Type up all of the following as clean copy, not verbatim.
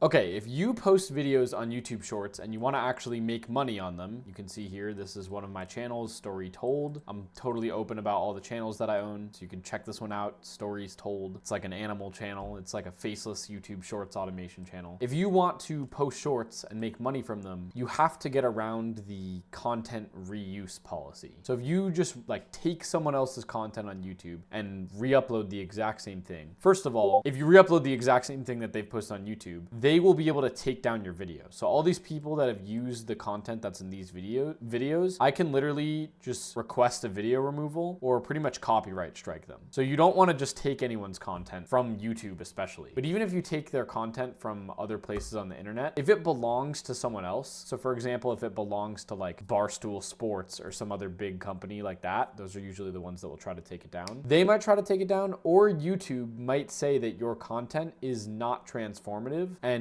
Okay, if you post videos on YouTube Shorts and you want to actually make money on them, you can see here, this is one of my channels, Story Told. I'm totally open about all the channels that I own, so you can check this one out, Stories Told. It's like an animal channel. It's like a faceless YouTube Shorts automation channel. If you want to post shorts and make money from them, you have to get around the content reuse policy. So if you just like take someone else's content on YouTube and re-upload the exact same thing, first of all, if you re-upload the exact same thing that they've posted on YouTube, they will be able to take down your video. So all these people that have used the content that's in these videos, I can literally just request a video removal or pretty much copyright strike them. So you don't want to just take anyone's content from YouTube especially. But even if you take their content from other places on the internet, if it belongs to someone else, so for example, if it belongs to like Barstool Sports or some other big company like that, those are usually the ones that will try to take it down. They might try to take it down, or YouTube might say that your content is not transformative and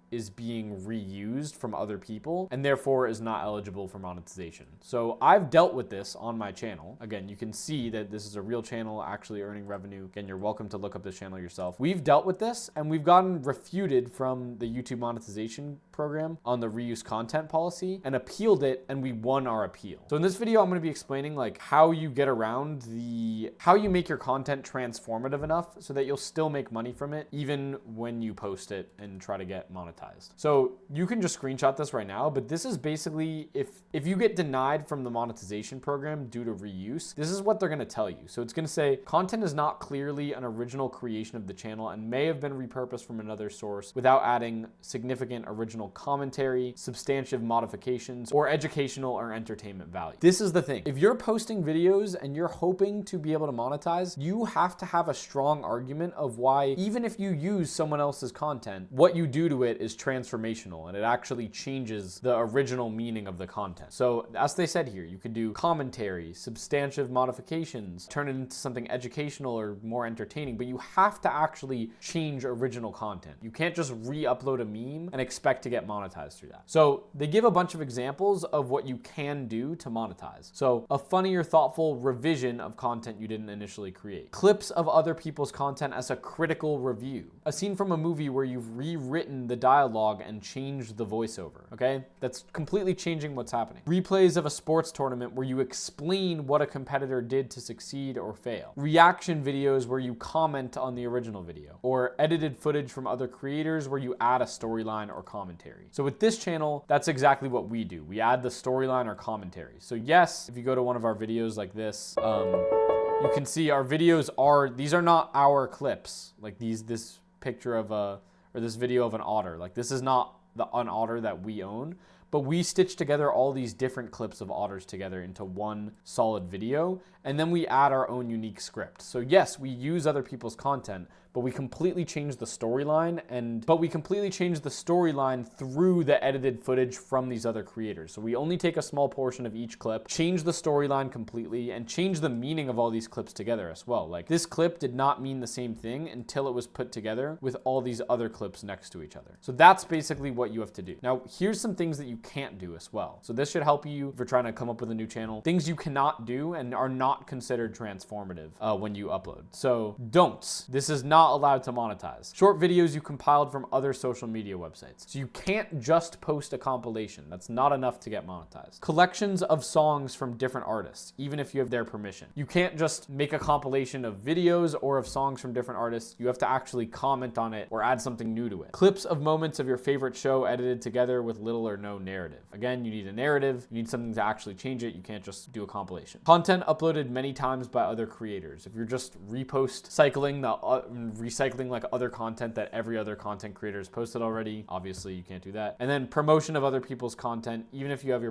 is being reused from other people and therefore is not eligible for monetization. So I've dealt with this on my channel. Again, you can see that this is a real channel actually earning revenue. Again, you're welcome to look up this channel yourself. We've dealt with this and we've gotten refuted from the YouTube monetization program on the reuse content policy and appealed it, and we won our appeal. So in this video, I'm going to be explaining like how you get around how you make your content transformative enough so that you'll still make money from it even when you post it and try to get monetized. So you can just screenshot this right now, but this is basically if you get denied from the monetization program due to reuse, this is what they're going to tell you. So it's going to say content is not clearly an original creation of the channel and may have been repurposed from another source without adding significant original commentary, substantive modifications, or educational or entertainment value. This is the thing. If you're posting videos and you're hoping to be able to monetize, you have to have a strong argument of why, even if you use someone else's content, what you do to it is transformational and it actually changes the original meaning of the content. So as they said here, you could do commentary, substantive modifications, turn it into something educational or more entertaining, but you have to actually change original content. You can't just re-upload a meme and expect to get monetized through that. So they give a bunch of examples of what you can do to monetize. So a funny or thoughtful revision of content you didn't initially create. Clips of other people's content as a critical review. A scene from a movie where you've rewritten the dialogue and changed the voiceover, okay? That's completely changing what's happening. Replays of a sports tournament where you explain what a competitor did to succeed or fail. Reaction videos where you comment on the original video. Or edited footage from other creators where you add a storyline or commentary. So with this channel, that's exactly what we do. We add the storyline or commentary. So yes, if you go to one of our videos like this, you can see our videos these are not our clips. Like this picture of or this video of an otter. Like this is not an otter that we own, but we stitch together all these different clips of otters together into one solid video, and then we add our own unique script. So yes, we use other people's content, but we completely change the storyline through the edited footage from these other creators. So we only take a small portion of each clip, change the storyline completely, and change the meaning of all these clips together as well. Like this clip did not mean the same thing until it was put together with all these other clips next to each other. So that's basically what you have to do. Now, here's some things that you can't do as well. So this should help you if you're trying to come up with a new channel. Things you cannot do and are not considered transformative when you upload. So don'ts. This is not allowed to monetize. Short videos you compiled from other social media websites. So you can't just post a compilation. That's not enough to get monetized. Collections of songs from different artists, even if you have their permission. You can't just make a compilation of videos or of songs from different artists. You have to actually comment on it or add something new to it. Clips of moments of your favorite show edited together with little or no narrative. Again, you need a narrative. You need something to actually change it. You can't just do a compilation. Content uploaded many times by other creators. If you're just recycling like other content that every other content creator has posted already, obviously you can't do that. And then promotion of other people's content, even if you have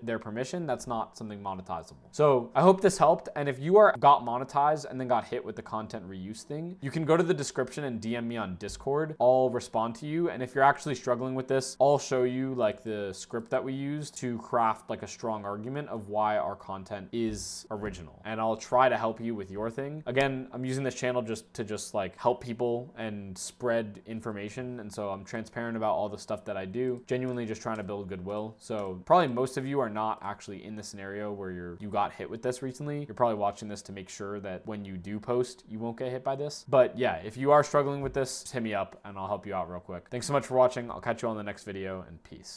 their permission, that's not something monetizable. So I hope this helped. And if you got monetized and then got hit with the content reuse thing, you can go to the description and DM me on Discord. I'll respond to you. And if you're actually struggling with this, I'll show you like the script that we use to craft like a strong argument of why our content is original. And I'll try to help you with your thing. Again, I'm using this channel just to like help help people and spread information. And so I'm transparent about all the stuff that I do, genuinely just trying to build goodwill. So probably most of you are not actually in the scenario where you got hit with this recently. You're probably watching this to make sure that when you do post, you won't get hit by this. But yeah, if you are struggling with this, just hit me up and I'll help you out real quick. Thanks so much for watching. I'll catch you on the next video, and peace.